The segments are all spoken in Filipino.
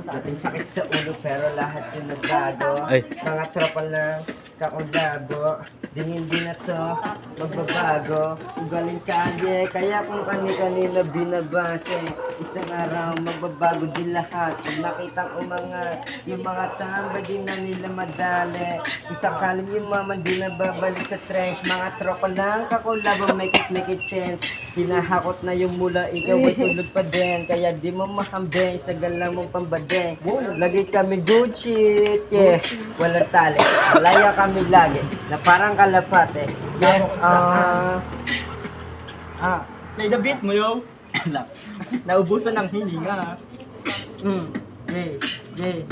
Dating sakit sa ulo pero lahat yung nagbago. Ay. Mga tropa lang, kakulago. Hindi na to, magbabago. Ugaling kalye, kaya kung kani-kanina binabase. Isang araw, magbabago din lahat. Pag nakitang umangat, yung mga tambay din na nila madali. Isang kalim yung maman di na babalik sa trench. Mga tropa lang, kakulabo, make it sense. Hinahakot na yung mula, ikaw ay tulog pa din. Kaya di mo mahambeng sa gala mong pambadeng. Lagi kami good shit, yeah. Walang tali, malaya kami lagi. Na parang kalapate. Yeah, Play the beat mo, yo. Naubusan ng hininga. Yeah.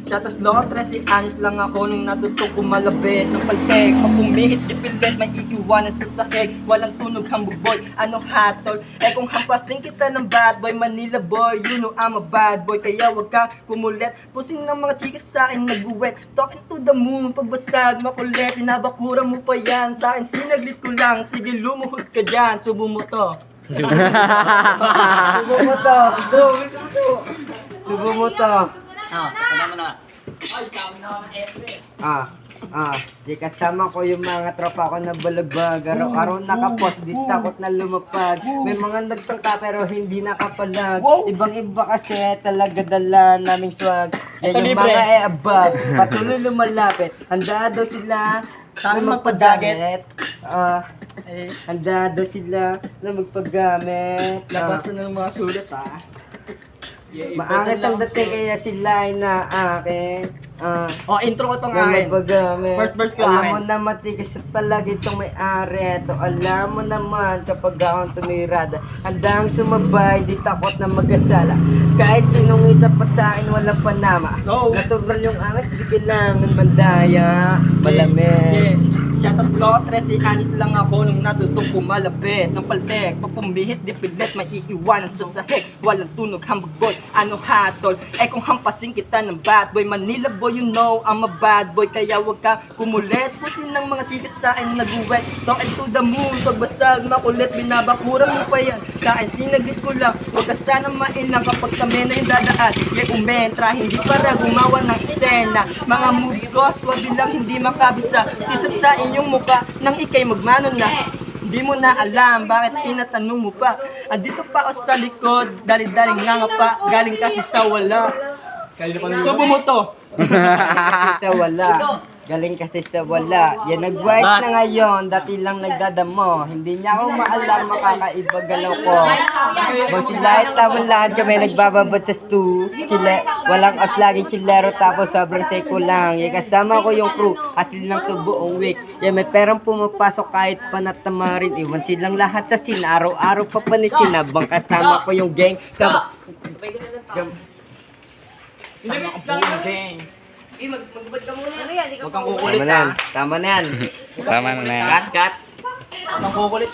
Shatas lo, 13 anos lang ako nung natutong kumalabit ng paltek. Pag pumihit, dipilit, may iiwanan sa sahig. Walang tunog, hambog boy, ano hatol? Kung hampasin kita ng bad boy, Manila boy, you know I'm a bad boy. Kaya wag ka kumulit, pusing ng mga chika sa akin nag-wet. Talking to the moon, pagbasag, makulit, pinabakura mo pa yan. Sa akin sinaglit ko lang, sige lumuhod ka dyan, subo mo to. Subo mo to. Subo mo to. Di kasama ko yung mga tropa ko na balagbag. Araw-araw nakapost, di takot na lumapag. May mga nagtangka pero hindi nakapalag. Ibang-iba kasi talaga dala naming swag. Yan yung mga above, patuloy lumalapit. Handa daw sila sa amin magpadaget. Handa daw sila na magpagamit. Labasan ng mga sulit Maangas ang dating kaya sila ay na akin. Intro ko tong akin. First verse ko alam mo akin. na matigas sa talaga itong may-ari. Ito alam mo naman kapag akong tumirada. Handang sumabay, di takot na mag-asala. Kahit sinong itapat sa akin, walang panama. Natural yung angas, di kailangan mandaya. Malamig. Shatas lo, 13 anos lang ako nung natutong kumalapit ng paltek. Pag pumihit, di pilit, may iiwanan sa sahig. Walang tunog, hambog boy, ano hatol? Kung hampasin kita ng bad boy, Manila boy, you know I'm a bad boy. Kaya wag ka kumulit, pusin ng mga chika sa akin nag-wet. Talking to the moon, pagbasag, makulit, binabakura mo pa yan. Sa akin sinaglit ko lang, wag ka sana mainlang kapag kami na yung dadaan. Umentra, hindi para gumawa ng eksena. Mga moves ko, swabe lang, hindi makabisa. Isip sa inyong mukha, nang ikay magmano na. Di mo na alam, bakit tinatanong mo pa. Andito pa ako sa likod, dali-daling nangapa. Galing kasi sa wala. Subo mo to. Sa wala. Galing kasi sa wala. Yan nag-wise na ngayon, dati lang nagdadamo. Hindi niya ako maalam, makakaiba galaw ko. Bang sila tawon lahat kami nagbababot sa stew. Walang off laging chillero tapos sobrang seko lang. Yan kasama ko yung crew, asil lang to buong week. Yan may perang pumapasok kahit panatama rin. Iwan silang lahat sa sin, araw-araw pa panisin. Habang kasama ko yung gang. Kasama ko buong gang. Magbubad ka muna. Ano yan? Huwag kang kukulit Tama na yan. Tama na yan. Cut. Huwag kang kukulit